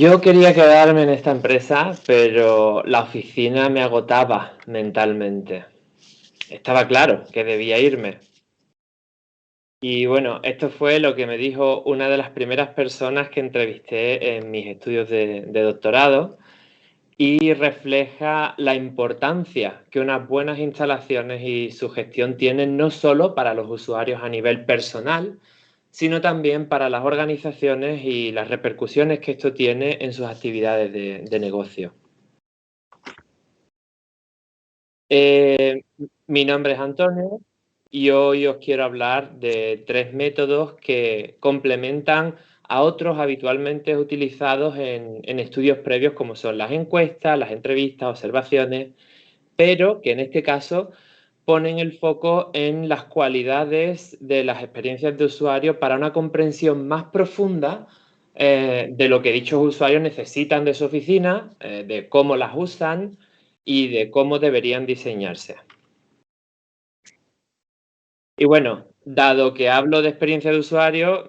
Yo quería quedarme en esta empresa, pero la oficina me agotaba mentalmente. Estaba claro que debía irme. Y bueno, esto fue lo que me dijo una de las primeras personas que entrevisté en mis estudios de doctorado y refleja la importancia que unas buenas instalaciones y su gestión tienen no solo para los usuarios a nivel personal, sino también para las organizaciones y las repercusiones que esto tiene en sus actividades de negocio. Eh, Mi nombre es Antonio y hoy os quiero hablar de tres métodos que complementan a otros habitualmente utilizados en estudios previos como son las encuestas, las entrevistas, observaciones, pero que en este caso ponen el foco en las cualidades de las experiencias de usuario para una comprensión más profunda de lo que dichos usuarios necesitan de su oficina, de cómo las usan y de cómo deberían diseñarse. Y bueno, dado que hablo de experiencia de usuario,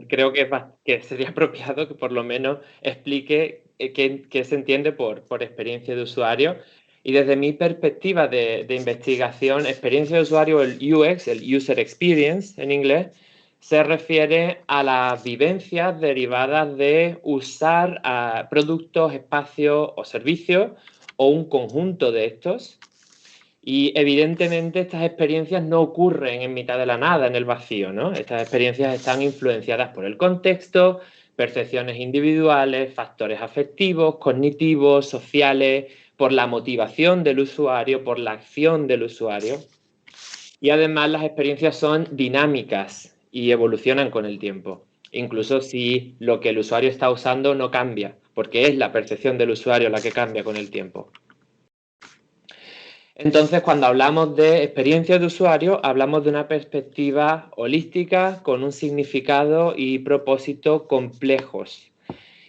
creo que sería apropiado que por lo menos explique qué se entiende por experiencia de usuario. Y desde mi perspectiva de investigación, experiencia de usuario, el UX, el User Experience en inglés, se refiere a las vivencias derivadas de usar productos, espacios o servicios o un conjunto de estos. Y evidentemente estas experiencias no ocurren en mitad de la nada, en el vacío, ¿no? Estas experiencias están influenciadas por el contexto, percepciones individuales, factores afectivos, cognitivos, sociales, por la motivación del usuario, por la acción del usuario. Y además las experiencias son dinámicas y evolucionan con el tiempo, incluso si lo que el usuario está usando no cambia, porque es la percepción del usuario la que cambia con el tiempo. Entonces, cuando hablamos de experiencia de usuario, hablamos de una perspectiva holística con un significado y propósito complejos.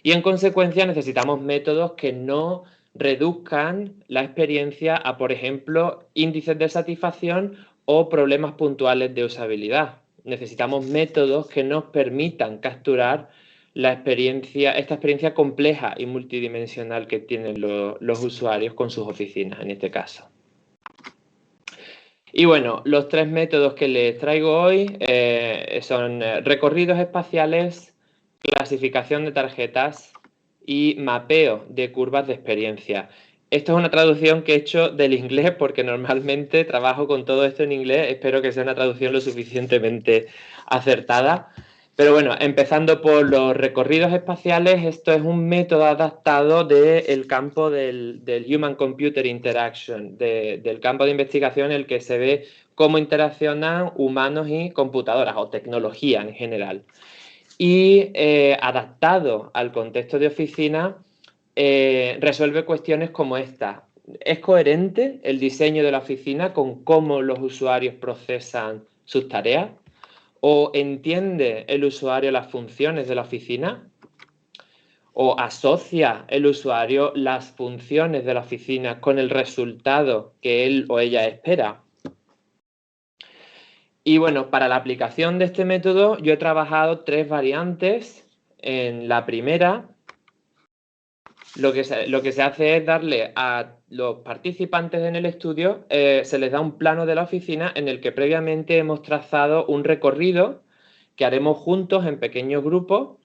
Y en consecuencia necesitamos métodos que no reduzcan la experiencia a, por ejemplo, índices de satisfacción o problemas puntuales de usabilidad. Necesitamos métodos que nos permitan capturar esta experiencia compleja y multidimensional que tienen los usuarios con sus oficinas, en este caso. Y bueno, los tres métodos que les traigo hoy son recorridos espaciales, clasificación de tarjetas y mapeo de curvas de experiencia. Esto es una traducción que he hecho del inglés porque normalmente trabajo con todo esto en inglés. Espero que sea una traducción lo suficientemente acertada. Pero bueno, empezando por los recorridos espaciales, esto es un método adaptado del campo del Human Computer Interaction, del campo de investigación en el que se ve cómo interaccionan humanos y computadoras o tecnología en general. Y adaptado al contexto de oficina, resuelve cuestiones como esta. ¿Es coherente el diseño de la oficina con cómo los usuarios procesan sus tareas? ¿O entiende el usuario las funciones de la oficina? ¿O asocia el usuario las funciones de la oficina con el resultado que él o ella espera? Y bueno, para la aplicación de este método yo he trabajado tres variantes. En la primera, lo que se hace es darle a los participantes en el estudio, se les da un plano de la oficina en el que previamente hemos trazado un recorrido que haremos juntos en pequeños grupos,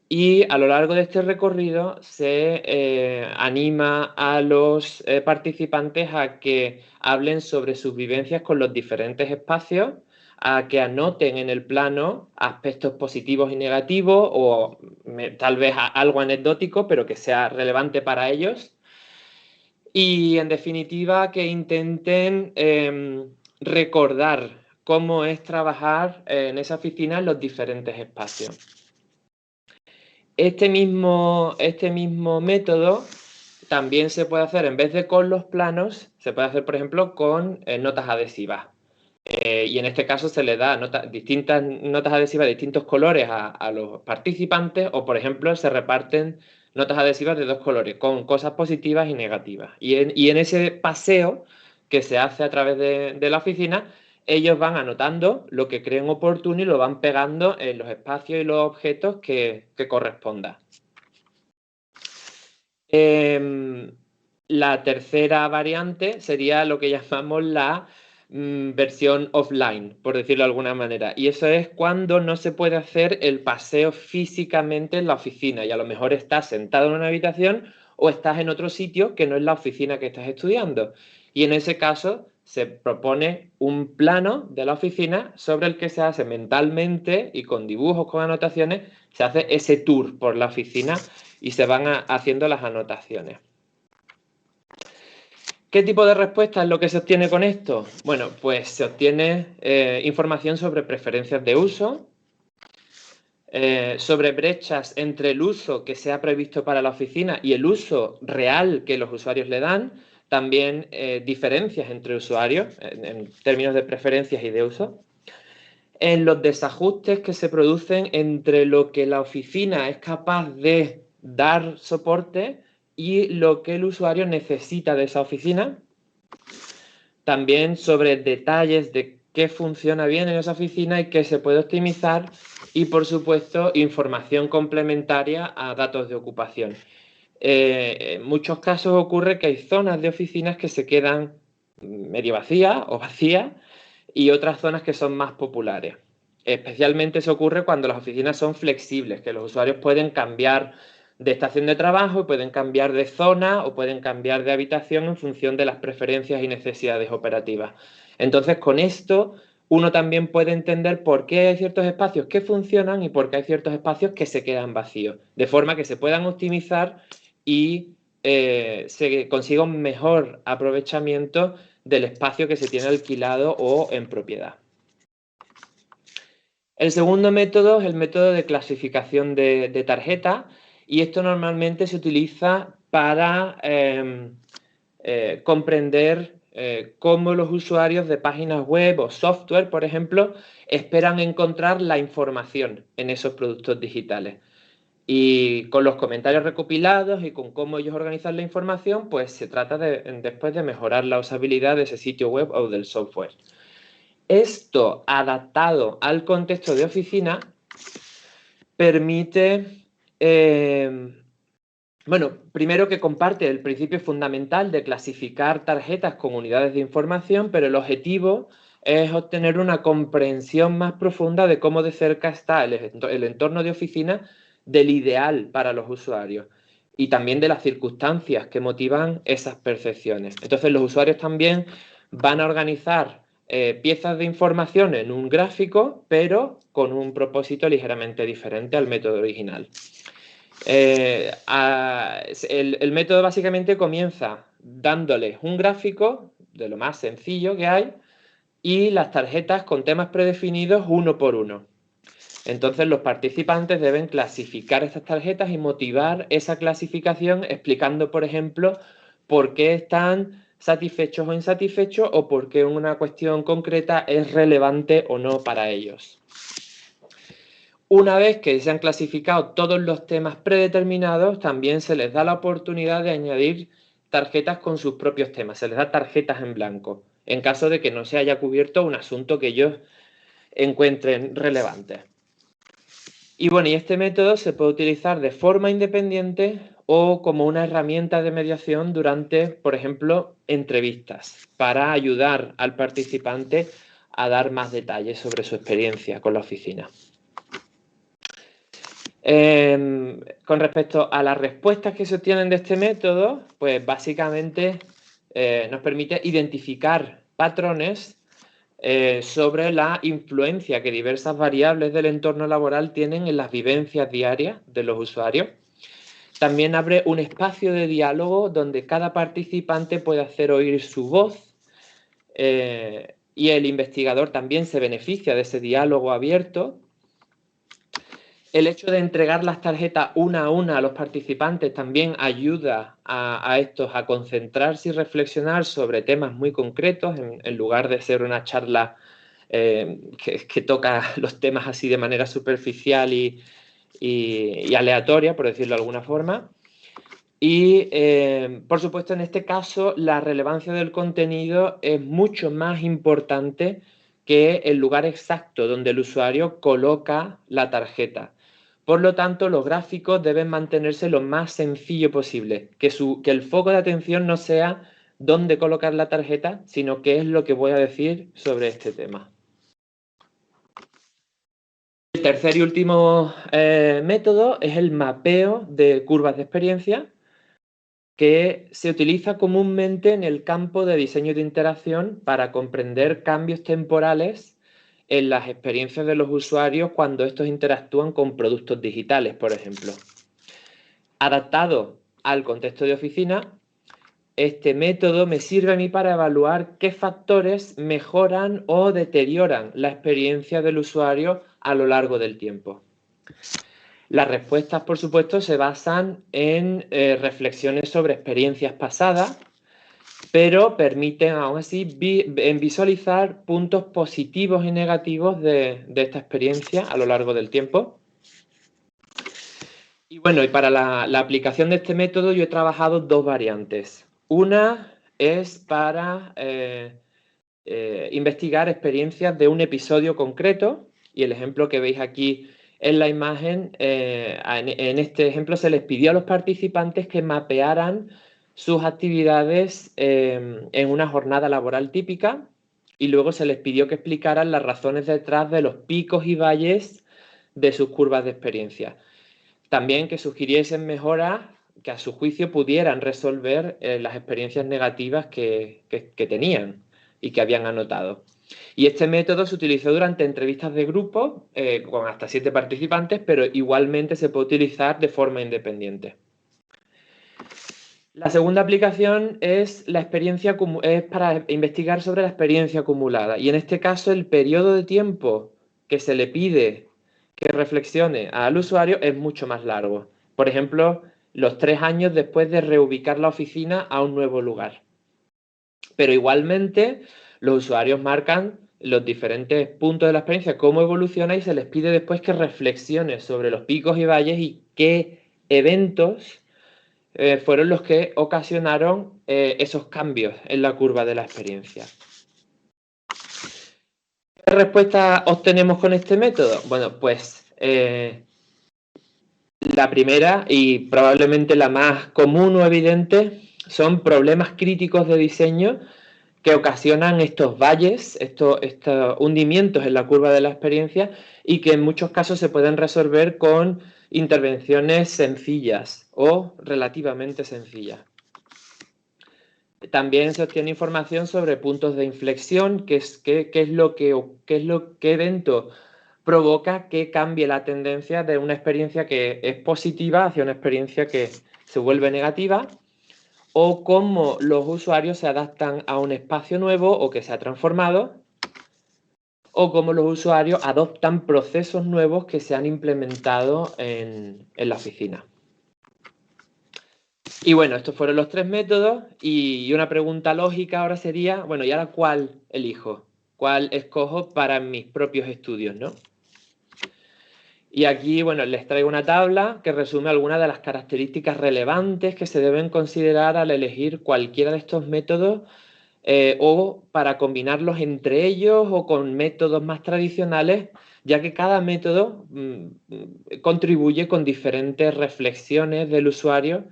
y a lo largo de este recorrido se anima a los participantes a que hablen sobre sus vivencias con los diferentes espacios, a que anoten en el plano aspectos positivos y negativos o tal vez algo anecdótico, pero que sea relevante para ellos. Y en definitiva que intenten recordar cómo es trabajar en esa oficina en los diferentes espacios. Este mismo método también se puede hacer, en vez de con los planos, se puede hacer, por ejemplo, con notas adhesivas. Y en este caso se le da distintas notas adhesivas de distintos colores a los participantes, o por ejemplo se reparten notas adhesivas de dos colores, con cosas positivas y negativas. Y en ese paseo que se hace a través de la oficina, ellos van anotando lo que creen oportuno y lo van pegando en los espacios y los objetos que corresponda. La tercera variante sería lo que llamamos la versión offline, por decirlo de alguna manera. Y eso es cuando no se puede hacer el paseo físicamente en la oficina y a lo mejor estás sentado en una habitación o estás en otro sitio que no es la oficina que estás estudiando. Y en ese caso se propone un plano de la oficina sobre el que se hace mentalmente y con dibujos, con anotaciones, se hace ese tour por la oficina y se van haciendo las anotaciones. ¿Qué tipo de respuesta es lo que se obtiene con esto? Bueno, pues se obtiene información sobre preferencias de uso, sobre brechas entre el uso que se ha previsto para la oficina y el uso real que los usuarios le dan, también diferencias entre usuarios en términos de preferencias y de uso, en los desajustes que se producen entre lo que la oficina es capaz de dar soporte y lo que el usuario necesita de esa oficina. También sobre detalles de qué funciona bien en esa oficina y qué se puede optimizar. Y, por supuesto, información complementaria a datos de ocupación. En muchos casos ocurre que hay zonas de oficinas que se quedan medio vacías o vacías y otras zonas que son más populares. Especialmente eso ocurre cuando las oficinas son flexibles, que los usuarios pueden cambiar de estación de trabajo y pueden cambiar de zona o pueden cambiar de habitación en función de las preferencias y necesidades operativas. Entonces, con esto uno también puede entender por qué hay ciertos espacios que funcionan y por qué hay ciertos espacios que se quedan vacíos, de forma que se puedan optimizar y se consiga un mejor aprovechamiento del espacio que se tiene alquilado o en propiedad. El segundo método es el método de clasificación de tarjeta y esto normalmente se utiliza para comprender cómo los usuarios de páginas web o software, por ejemplo, esperan encontrar la información en esos productos digitales. Y con los comentarios recopilados y con cómo ellos organizan la información, pues se trata después de mejorar la usabilidad de ese sitio web o del software. Esto, adaptado al contexto de oficina, permite, bueno, primero que comparte el principio fundamental de clasificar tarjetas con unidades de información, pero el objetivo es obtener una comprensión más profunda de cómo de cerca está el entorno de oficina del ideal para los usuarios y también de las circunstancias que motivan esas percepciones. Entonces, los usuarios también van a organizar piezas de información en un gráfico, pero con un propósito ligeramente diferente al método original. El método básicamente comienza dándoles un gráfico de lo más sencillo que hay y las tarjetas con temas predefinidos uno por uno. Entonces los participantes deben clasificar estas tarjetas y motivar esa clasificación explicando, por ejemplo, por qué están satisfechos o insatisfechos o por qué una cuestión concreta es relevante o no para ellos. Una vez que se han clasificado todos los temas predeterminados, también se les da la oportunidad de añadir tarjetas con sus propios temas. Se les da tarjetas en blanco, en caso de que no se haya cubierto un asunto que ellos encuentren relevante. Y bueno, y este método se puede utilizar de forma independiente o como una herramienta de mediación durante, por ejemplo, entrevistas, para ayudar al participante a dar más detalles sobre su experiencia con la oficina. Con respecto a las respuestas que se obtienen de este método, pues básicamente nos permite identificar patrones sobre la influencia que diversas variables del entorno laboral tienen en las vivencias diarias de los usuarios. También abre un espacio de diálogo donde cada participante puede hacer oír su voz y el investigador también se beneficia de ese diálogo abierto. El hecho de entregar las tarjetas una a una a los participantes también ayuda a estos a concentrarse y reflexionar sobre temas muy concretos en lugar de ser una charla que toca los temas así de manera superficial y aleatoria, por decirlo de alguna forma. Y, por supuesto, en este caso, la relevancia del contenido es mucho más importante que el lugar exacto donde el usuario coloca la tarjeta. Por lo tanto, los gráficos deben mantenerse lo más sencillo posible, que el foco de atención no sea dónde colocar la tarjeta, sino qué es lo que voy a decir sobre este tema. El tercer y último método es el mapeo de curvas de experiencia, que se utiliza comúnmente en el campo de diseño de interacción para comprender cambios temporales en las experiencias de los usuarios cuando estos interactúan con productos digitales, por ejemplo. Adaptado al contexto de oficina, este método me sirve a mí para evaluar qué factores mejoran o deterioran la experiencia del usuario a lo largo del tiempo. Las respuestas, por supuesto, se basan en reflexiones sobre experiencias pasadas, pero permiten aún así visualizar puntos positivos y negativos de esta experiencia a lo largo del tiempo. Y bueno, y para la aplicación de este método yo he trabajado dos variantes. Una es para investigar experiencias de un episodio concreto, y el ejemplo que veis aquí en la imagen, en este ejemplo se les pidió a los participantes que mapearan sus actividades en una jornada laboral típica, y luego se les pidió que explicaran las razones detrás de los picos y valles de sus curvas de experiencia. También que sugiriesen mejoras que a su juicio pudieran resolver las experiencias negativas que tenían y que habían anotado. Y este método se utilizó durante entrevistas de grupo con hasta 7 participantes, pero igualmente se puede utilizar de forma independiente. La segunda aplicación es para investigar sobre la experiencia acumulada, y en este caso el periodo de tiempo que se le pide que reflexione al usuario es mucho más largo. Por ejemplo, los 3 años después de reubicar la oficina a un nuevo lugar. Pero igualmente los usuarios marcan los diferentes puntos de la experiencia, cómo evoluciona, y se les pide después que reflexione sobre los picos y valles y qué eventos fueron los que ocasionaron esos cambios en la curva de la experiencia. ¿Qué respuesta obtenemos con este método? Bueno, pues la primera y probablemente la más común o evidente son problemas críticos de diseño que ocasionan estos valles, estos hundimientos en la curva de la experiencia, y que en muchos casos se pueden resolver con intervenciones sencillas o relativamente sencillas. También se obtiene información sobre puntos de inflexión, qué evento provoca que cambie la tendencia de una experiencia que es positiva hacia una experiencia que se vuelve negativa, o cómo los usuarios se adaptan a un espacio nuevo o que se ha transformado, o cómo los usuarios adoptan procesos nuevos que se han implementado en la oficina. Y bueno, estos fueron los 3 métodos, y una pregunta lógica ahora sería, bueno, ¿y ahora cuál elijo? ¿Cuál escojo para mis propios estudios, no? Y aquí, bueno, les traigo una tabla que resume algunas de las características relevantes que se deben considerar al elegir cualquiera de estos métodos, o para combinarlos entre ellos o con métodos más tradicionales, ya que cada método contribuye con diferentes reflexiones del usuario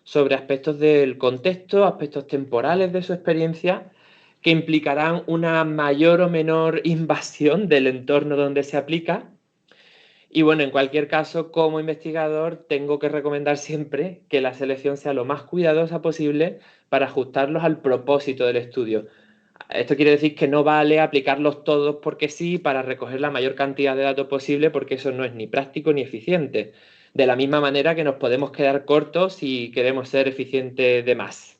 sobre aspectos del contexto, aspectos temporales de su experiencia, que implicarán una mayor o menor invasión del entorno donde se aplica. Y bueno, en cualquier caso, como investigador, tengo que recomendar siempre que la selección sea lo más cuidadosa posible para ajustarlos al propósito del estudio. Esto quiere decir que no vale aplicarlos todos porque sí, para recoger la mayor cantidad de datos posible, porque eso no es ni práctico ni eficiente. De la misma manera que nos podemos quedar cortos si queremos ser eficientes de más.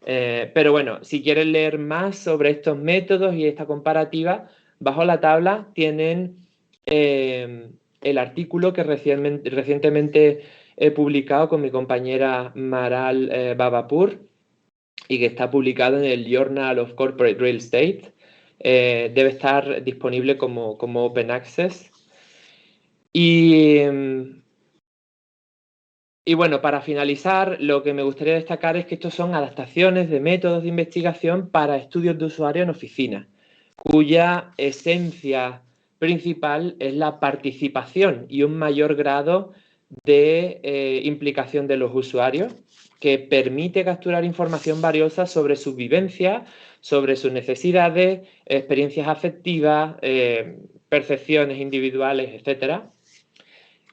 Pero bueno, si quieren leer más sobre estos métodos y esta comparativa, bajo la tabla tienen el artículo que recientemente he publicado con mi compañera Maral Babapur, y que está publicado en el Journal of Corporate Real Estate. Debe estar disponible como Open Access. Y bueno, para finalizar, lo que me gustaría destacar es que estos son adaptaciones de métodos de investigación para estudios de usuario en oficina, cuya esencia principal es la participación y un mayor grado de implicación de los usuarios, que permite capturar información valiosa sobre sus vivencias, sobre sus necesidades, experiencias afectivas, percepciones individuales, etcétera.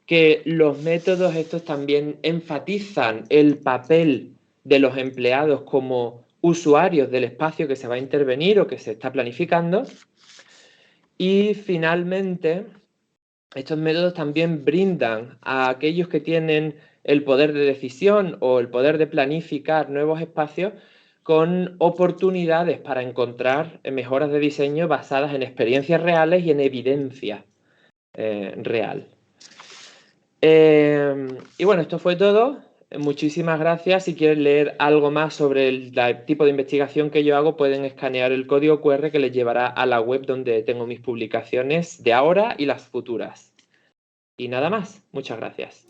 Que los métodos estos también enfatizan el papel de los empleados como usuarios del espacio que se va a intervenir o que se está planificando. Y finalmente, estos métodos también brindan a aquellos que tienen el poder de decisión o el poder de planificar nuevos espacios con oportunidades para encontrar mejoras de diseño basadas en experiencias reales y en evidencia real. Y bueno, esto fue todo. Muchísimas gracias. Si quieren leer algo más sobre el tipo de investigación que yo hago, pueden escanear el código QR que les llevará a la web donde tengo mis publicaciones de ahora y las futuras. Y nada más. Muchas gracias.